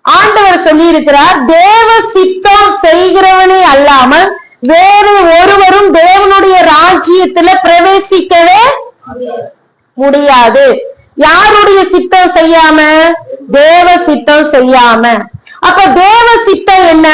ஆண்டவர் சொல்லி இருக்கிறார், தேவ சித்தம் செய்கிறவனே அல்லாமல் வேறு ஒருவரும் தேவனுடைய ராஜ்யத்துல பிரவேசிக்கவே முடியாது. யாருடைய சித்தம் செய்யாம? தேவ சித்தம் செய்யாம. அப்ப தேவ சித்தம் என்ன?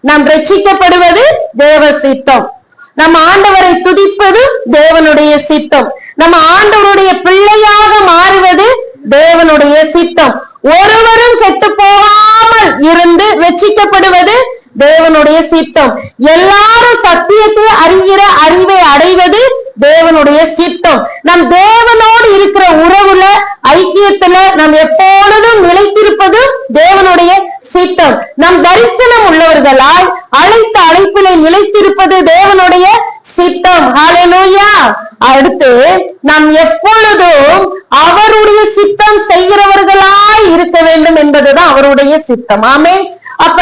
நாம் ரட்சிக்கப்படுவது தேவ சித்தம். நம்ம ஆண்டவரை துதிப்பது தேவனுடைய சித்தம். நம்ம ஆண்டவருடைய பிள்ளையாக மாறுவது தேவனுடைய சித்தம். ஒருவரும் கெட்டு போகாமல் இருந்து ரட்சிக்கப்படுவது தேவனுடைய சித்தம். எல்லாரும் சத்தியத்தை அறிகிற அறிவை அடைவது தேவனுடைய சித்தம். நம் தேவனோடு இருக்கிற உறவுல ஐக்கியத்துல நாம் எப்பொழுதும் நிலைத்திருப்பது தேவனுடைய சித்தம். நம் தரிசனம் உள்ளவர்களால் அழைத்த அழைப்பிலே நிலைத்திருப்பது தேவனுடைய சித்தம். ஹல்லேலூயா. அடுத்து நாம் எப்பொழுதும் அவருடைய சித்தம் செய்கிறவர்களாய் இருக்க வேண்டும் என்பதுதான் அவருடைய சித்தம். ஆமென். அப்ப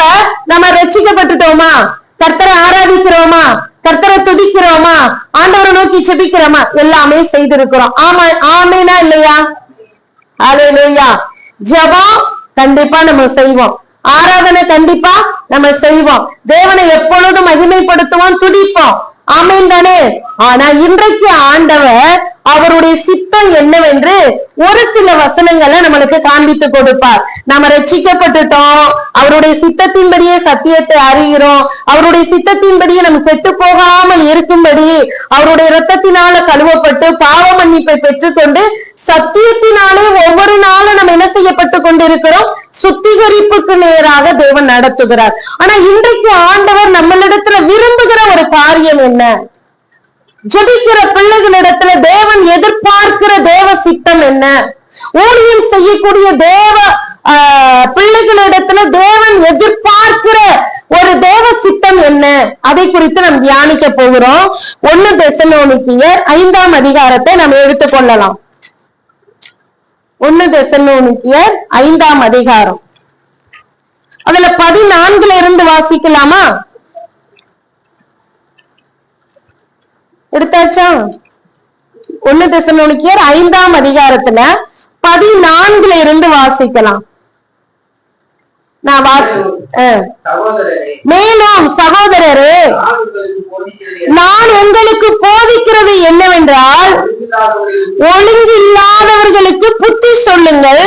நம்ம ரட்சிக்கப்பட்டுட்டோமா? கர்த்தரை ஆராதிக்கிறோமா? கர்த்தரை துதிக்கிறோமா? ஆண்டவரை நோக்கி செபிக்கிறோமா? எல்லாமே செய்திருக்கிறோம். ஆமா, ஆமேனா இல்லையா? ஹல்லேலூயா. ஜெபம் கண்டிப்பா நம்ம செய்வோம். ஆராதனை கண்டிப்பா நம்ம செய்வோம். தேவனை எப்பொழுதும் மகிமைப்படுத்துவோம், துதிப்போம். ஆமேன் தானே? ஆனா இன்றைக்கு ஆண்டவர் அவருடைய சித்தம் என்னவென்று ஒரு சில வசனங்களை நம்மளுக்கு காண்பித்து கொடுப்பார். நாம ரட்சிக்கப்பட்டுட்டோம், அவருடைய சித்தத்தின்படியே சத்தியத்தை அறிகிறோம், அவருடைய சித்தத்தின்படியே நம்ம கெட்டு போகாமல் இருக்கும்படி அவருடைய இரத்தத்தினால கழுவப்பட்டு பாவ மன்னிப்பை பெற்றுக்கொண்டு சத்தியத்தினாலே ஒவ்வொரு நாளும் நம்ம என்ன செய்யப்பட்டு கொண்டிருக்கிறோம்? சுத்திகரிப்புக்கு நேராக தேவன் நடத்துகிறார். ஆனா இன்றைக்கு ஆண்டவர் நம்மளிடத்துல விரும்புகிற ஒரு காரியம் என்ன? ஜெபிக்கிற பிள்ளைகளிடத்துல தேவன் எதிர்பார்க்கிற தேவ சித்தம் என்ன? ஊழியம் செய்யக்கூடிய தேவ பிள்ளைகளிடத்துல தேவன் எதிர்பார்க்கிற ஒரு தேவ சித்தம் என்ன? அதை குறித்து நாம் தியானிக்க போகிறோம். 1 தெசலோனிக்கேயர் 5ஆம் அதிகாரத்தை நாம் எடுத்துக்கொள்ளலாம். 1 தெசலோனிக்கேயர் 5ஆம் அதிகாரம், அதுல 14 இருந்து வாசிக்கலாமா? எடுத்தாச்சா? 1 தெசலோனிக்கேயர் 5ஆம் அதிகாரத்துல 14 இருந்து வாசிக்கலாம். மேலும் சகோதரரே, நான் உங்களுக்கு போதிக்கிறது என்னவென்றால், ஒழுங்கு இல்லாதவர்களுக்கு புத்தி சொல்லுங்கள்,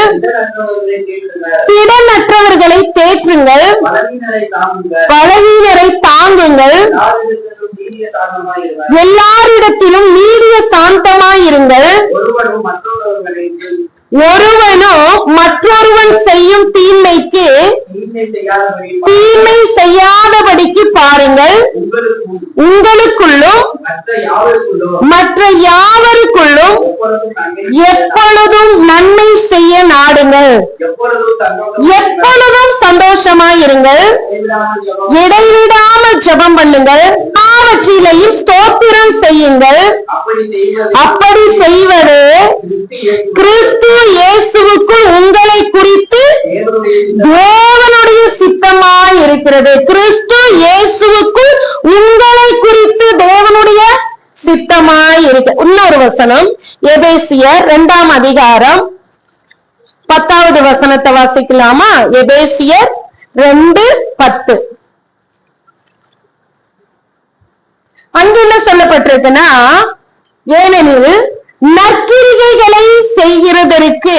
திடனற்றவர்களை தேற்றுங்கள், பலவீனரை தாங்குங்கள், எல்லாரிடத்திலும் நீடிய சாந்தமாயிருங்கள், ஒருவனும் மற்றொருவன் செய்யும் தீமைக்கு தீமை செய்யாதபடிக்கு பாருங்கள். உங்களுக்குள்ளும் மற்ற யாவருக்குள்ளும் எப்பொழுதும் நன்மை செய்ய நாடுங்கள், எப்பொழுதும் சந்தோஷமாயிருங்கள், இடைவிடாமல் ஜெபம் பண்ணுங்கள், எல்லாவற்றிலையும் ஸ்தோத்திரம் செய்யுங்கள். அப்படி செய்வது கிறிஸ்து இயேசுவுக்குள் உங்களை குறித்து தேவனுடைய சித்தமாய் இருக்கிறது. கிறிஸ்து இயேசுவுக்குள் உங்களை குறித்து தேவனுடைய சித்தமாய் இருக்கு. இன்னொரு வசனம், எபேசியர் 2ஆம் அதிகாரம் 10வது வசனத்தை வாசிக்கலாமா? எபேசியர் 2:10. அங்கு என்ன சொல்லப்பட்டிருக்குன்னா, ஏனெனில் நற்கிரிகைகளை செய்கிறதற்கு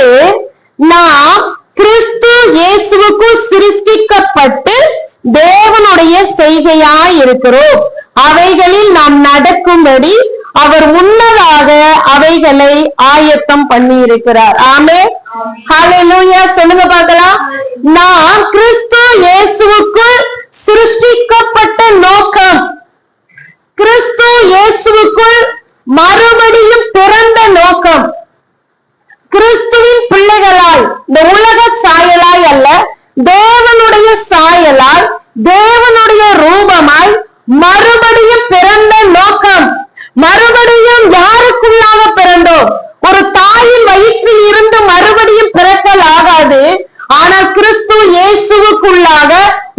நாம் கிறிஸ்து இயேசுவுக்குள் சிருஷ்டிக்கப்பட்டு தேவனுடைய செய்கையாய் இருக்கிறோம். அவைகளில் நாம் நடக்கும்படி அவர் முன்னதாக அவைகளை ஆயத்தம் பண்ணி இருக்கிறார். ஆமென். ஹல்லேலூயா. சொல்லுங்க பார்க்கலாம். நாம் கிறிஸ்து இயேசுவுக்குள் சிருஷ்டிக்கப்பட்ட நோக்கம், கிறிஸ்து இயேசுவுக்குள் மறுபடியும் பிறந்த நோக்கம், கிறிஸ்துவின் பிள்ளைகளால், இந்த உலக சாயலாய் அல்ல, தேவனுடைய சாயலால், தேவனுடைய ரூபமாய் மறுபடியும் பிறந்த நோக்கம். மறுபடியும் யாருக்குள்ளாக பிறந்தோம்? ஒரு தாயின் வயிற்றில் இருந்து மறுபடியும் பிறக்கல் ஆகாது. ஆனால் கிறிஸ்து இயேசுவுக்குள்ளாக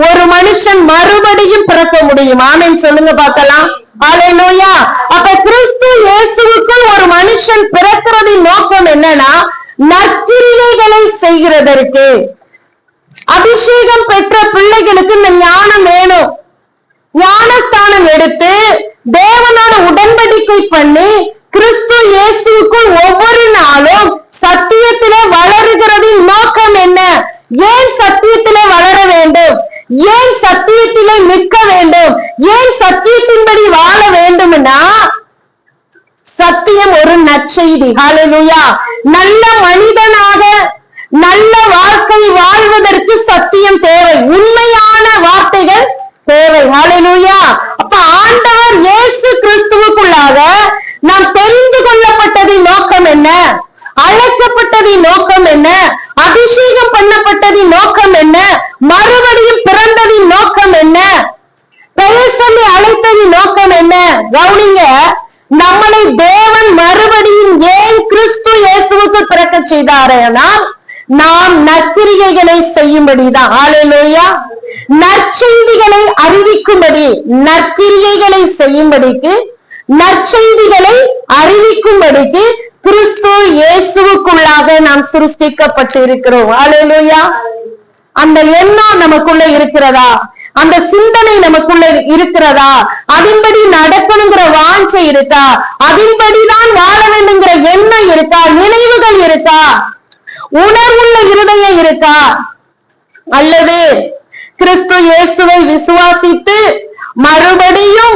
ஒரு மனுஷன் மறுபடியும் பிறக்க முடியும். ஆமென். சொல்லுங்க பார்க்கலாம். ஹல்லேலூயா. அப்ப கிறிஸ்து இயேசுவுக்குள் ஒரு மனுஷன் பிறக்கிறதின் நோக்கம் என்னன்னா, நற்கிரியைகளை செய்கிறதற்கு. அபிஷேகம் பெற்ற பிள்ளைகளுக்கு இந்த ஞானம் வேணும். ஞானஸ்தானம் எடுத்து தேவனோட உடன்படிக்கை பண்ணி கிறிஸ்து இயேசுக்குள் ஒவ்வொரு நாளும் சத்தியத்திலே வளருகிறதின் நோக்கம் என்ன? ஏன் சத்தியத்திலே வளர வேண்டும்? ஏன் சத்தியத்திலே நிற்க வேண்டும்? ஏன் சத்தியத்தின்படி வாழ வேண்டும்னா, சத்தியம் ஒரு நற்செய்தி. ஹல்லேலூயா. நல்ல மனிதனாக நல்ல வாழ்க்கை வாழ்வதற்கு சத்தியம் தேவை. உண்மையான வார்த்தைகள் தேவை. ஹல்லேலூயா. அப்ப ஆண்டவர் இயேசு கிறிஸ்துவுக்குள்ளாக நாம் தெரிந்து கொள்ளப்பட்டதின் நோக்கம் என்ன? அழைக்கப்பட்டதின் நோக்கம் என்ன? அபிஷேகம் பண்ணப்பட்டதின் நோக்கம் என்ன? மறுபடியும் பிறந்ததின் நோக்கம் என்ன? பெயர் சொல்லி அழைத்ததின் நோக்கம் என்ன? கவனிங்க, நம்மளை தேவன் மறுபடியும் ஏன் கிறிஸ்து இயேசுவுக்கு பிறக்க செய்தாரேனா, நாம் நற்கிரியைகளை செய்யும்படிதான். ஹல்லேலூயா. நற்செய்திகளை அறிவிக்கும்படி, நற்கிரியைகளை செய்யும்படிக்கு, நற்செய்திகளை அறிவிக்கும்படிக்கு கிறிஸ்து இயேசுவுக்குள்ளாக நாம் சிருஷ்டிக்கப்பட்டு இருக்கிறோம். ஹல்லேலூயா. அந்த எண்ணம் நமக்குள்ள இருக்கிறதா? அந்த சிந்தனை நமக்குள்ள இருக்கிறதா? அதன்படி நடக்கணுங்கிற வாஞ்சை இருக்கா? அதன்படிதான் வாழ வேண்டுங்கிற எண்ணம் இருக்கா? நினைவுகள் இருக்கா? உணர்வுள்ள இருதயம் இருக்கா? அல்லது கிறிஸ்து இயேசுவை விசுவாசித்து மறுபடியும்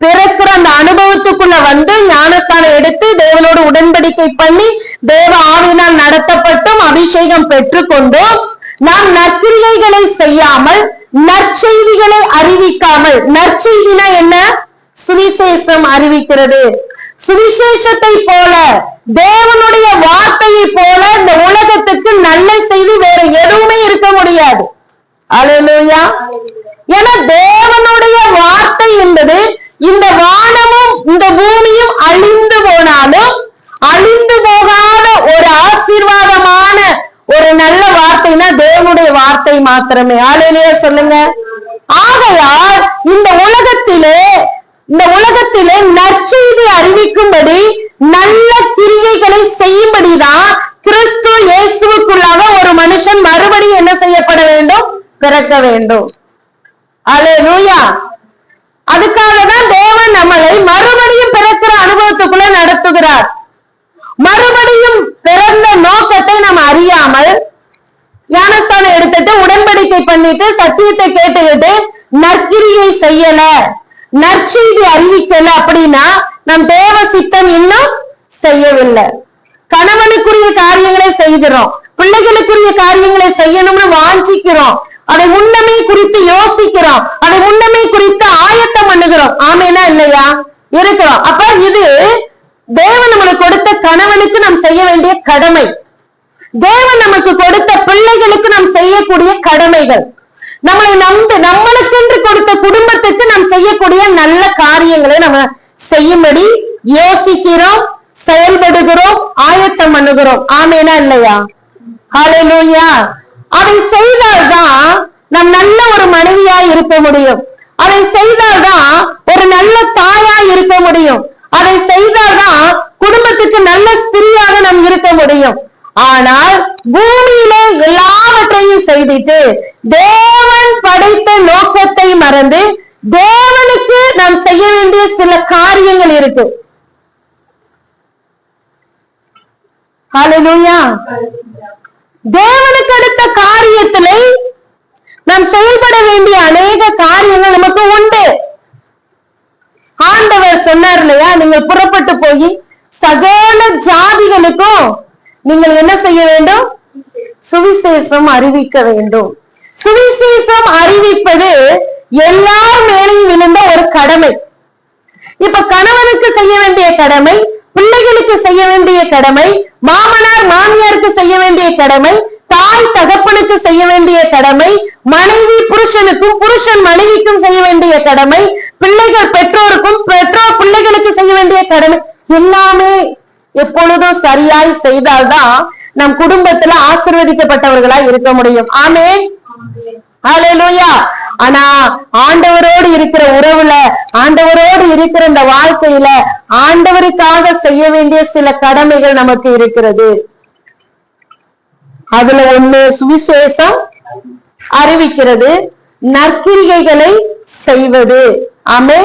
பிறக்கிற அந்த அனுபவத்துக்குள்ள வந்து ஞானஸ்தானம் எடுத்து தேவனோடு உடன்படிக்கை பண்ணி தேவ ஆவியினால் நடத்தப்பட்டும் அபிஷேகம் பெற்றுக்கொண்டும் நாம் நற்கிரியைகளை செய்யாமல் நற்செய்திகளை அறிவிக்காமல், நற்செய்தினா என்ன? சுவிசேஷம் அறிவிக்கிறது. சுவிசேஷத்தை போல, தேவனுடைய வார்த்தையை போல இந்த உலகத்துக்கு நல்ல செய்தி வேற எதுவுமே இருக்க முடியாது. அல்லேலூயா. ஏன்னா தேவனுடைய வார்த்தை என்பது இந்த வானமும் இந்த பூமியும் அழிந்து போனாலும் அழிந்து போகாத ஒரு ஆசீர்வாதமான ஒரு நல்ல வார்த்தைனா தேவனுடைய வார்த்தை மாத்திரமே. அல்லேலூயா சொல்லுங்க. ஆகையால் இந்த உலகத்திலே நற்செய்தி அறிவிக்கும்படி நல்ல கிரியைகளை செய்யும்படிதான் கிறிஸ்து இயேசுவுக்குள்ளாக ஒரு மனுஷன் மறுபடியும் என்ன செய்யப்பட வேண்டும்? பிறக்க வேண்டும். அல்லேலூயா. அதுக்காக தான் தேவன் நம்மளை மறுபடியும் பிறக்கிற அனுபவத்துக்குள்ள நடத்துகிறார். மறுபடியும் பிறந்த நோக்கத்தை நாம் அறியாமல் ஞானஸ்தானம் எடுத்துட்டு உடன்படிக்கை பண்ணிட்டு சத்தியத்தை கேட்டுக்கிட்டு நற்கிரியை செய்யல, நற்செய்தி அறிவிக்கல அப்படின்னா நம் தேவ சித்தம் இன்னும் செய்யவில்லை. கணவனுக்குரிய காரியங்களை செய்கிறோம், பிள்ளைகளுக்குரிய காரியங்களை செய்யணும்னு வாஞ்சிக்கிறோம், அதை முன்னமே குறித்து யோசிக்கிறோம், அதை முன்னமே குறித்து ஆயத்தம் பண்ணுகிறோம். ஆமேனா இல்லையா? இருக்கிறோம். அப்ப இது தேவன் நம்மளுக்கு கொடுத்த கணவனுக்கு நாம் செய்ய வேண்டிய கடமை, தேவன் நமக்கு கொடுத்த பிள்ளைகளுக்கு நாம் செய்யக்கூடிய கடமைகள், நம்மளுக்கென்று கொடுத்த குடும்பத்துக்கு நாம் செய்யக்கூடிய நல்ல காரியங்களை நம்ம செய்யும்படி யோசிக்கிறோம், செயல்படுகிறோம், ஆயத்தம் பண்ணுகிறோம். ஆமேனா இல்லையா? ஹல்லேலூயா. அதை செய்தால்தான் நாம் நல்ல ஒரு மனைவியா இருக்க முடியும். அதை செய்தால்தான் ஒரு நல்ல தாயா இருக்க முடியும். அதை செய்தால்தான் குடும்பத்துக்கு நல்ல ஸ்திரியாக நாம் இருக்க முடியும். ஆனால் பூமியில எல்லாவற்றையும் செய்துட்டு தேவன் படைத்த நோக்கத்தை மறந்து தேவனுக்கு நாம் செய்ய வேண்டிய சில காரியங்கள் இருக்கு. ஹல்லேலூயா. தேவனுக்கு அடுத்த காரியத்திலே நாம் செயல்பட வேண்டிய அநேக காரியங்கள் நமக்கு உண்டு. ஆண்டவர் சொன்னார் இல்லையா, நீங்கள் புறப்பட்டு போய் சகல ஜாதிகளுக்கும் நீங்கள் என்ன செய்ய வேண்டும்? சுவிசேஷம் அறிவிக்க வேண்டும். சுவிசேஷம் அறிவிப்பது எல்லார் மேலையும் விழுந்த ஒரு கடமை. இப்ப கணவனுக்கு செய்ய வேண்டிய கடமை, பிள்ளைகளுக்கு செய்ய வேண்டிய கடமை, மாமனார் மாமியாருக்கு செய்ய வேண்டிய கடமை, தாய் தகப்பனுக்கு செய்ய வேண்டிய கடமை, மனைவி புருஷனுக்கும் புருஷன் மனைவிக்கும் செய்ய வேண்டிய கடமை, பிள்ளைகள் பெற்றோருக்கும் பெற்றோர் பிள்ளைகளுக்கு செய்ய வேண்டிய கடமை, எல்லாமே எப்பொழுதும் சரியாய் செய்தால்தான் நம் குடும்பத்துல ஆசீர்வதிக்கப்பட்டவர்களாய் இருக்க முடியும். ஆமென். ஹல்லேலூயா. ஆனா ஆண்டவரோடு இருக்கிற உறவுல, ஆண்டவரோடு இருக்கிற இந்த வாழ்க்கையில ஆண்டவருக்காக செய்ய வேண்டிய சில கடமைகள் நமக்கு இருக்கிறது. அதுல ஒண்ணு சுவிசேஷம் அறிவிக்கிறது, நற்கிரிகைகளை செய்வது. ஆமென்.